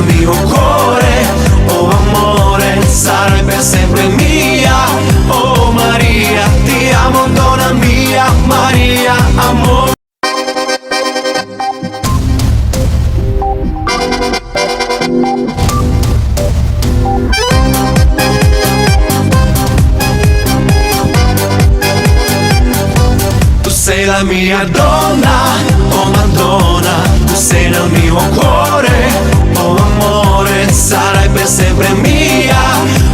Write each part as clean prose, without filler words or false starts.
nel mio cuore. Oh amore, sarai per sempre mia. Oh Maria, ti amo donna mia. Maria, amore. Sei la mia donna, oh Madonna, tu sei nel mio cuore. Oh amore, sarai per sempre mia.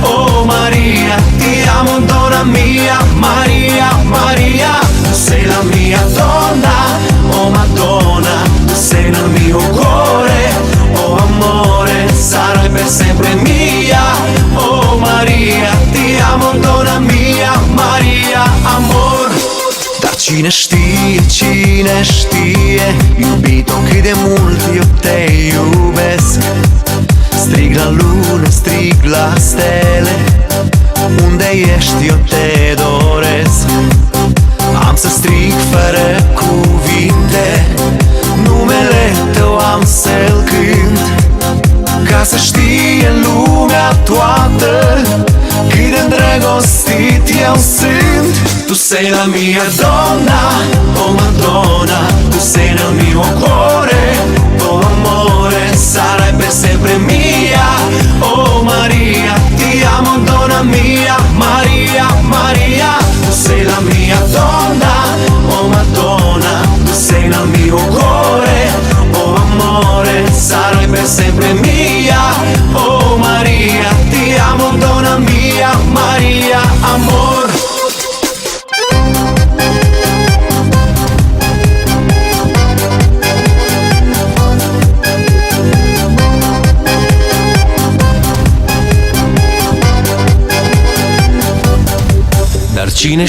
Oh Maria, ti amo donna mia. Maria, Maria, tu sei la mia donna, oh Madonna, tu sei nel mio cuore. Oh amore, sarai per sempre mia. Oh Maria, ti amo donna mia. Maria, amor. Cine știe, iubito, cât de mult eu te iubesc. Strig la lună, strig la stele, unde ești eu te doresc. Am să strig fără cuvinte, numele tău am să-l cânt, ca să știe lumea toată cât de îndrăgostit eu sunt. Tu sei la mia donna, oh Madonna, tu sei nel mio cuore. Oh amore, sarai per sempre mia. Oh Maria, ti amo donna mia. Maria, Maria, tu sei la mia donna, oh Madonna, tu sei nel mio cuore. Oh amore, sarai per sempre mia. Oh Maria, ti amo donna mia. Maria, amor. Dar cine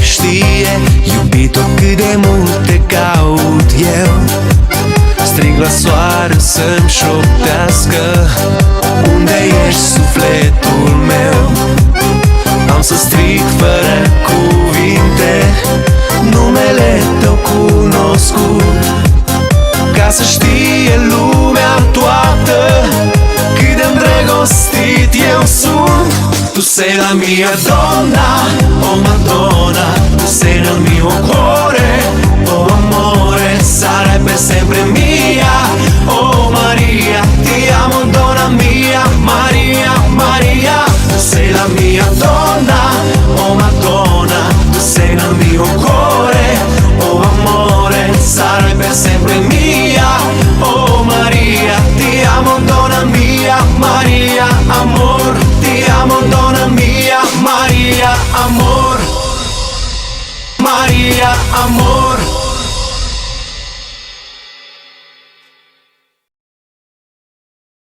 știe, iubito, cât de mult te caut eu. Strig la soare să-mi șoptească, unde ești sufletul meu. Am să strig fără cuvinte, numele tău cunoscut, ca să știe lumea toată cât de îndrăgostit eu sunt. Tu sei la mia donna, oh Madonna, tu sei nel mio cuore. Oh amore, sarai per sempre mia. Oh Maria, ti amo donna mia. Maria, Maria, tu sei la mia donna, oh Madonna, tu sei nel mio cuore. Oh amore, sarai per sempre mia. Oh Maria, ti amo donna mia. Maria, amor, ti amo donna mia. Maria, amor. Maria, amor.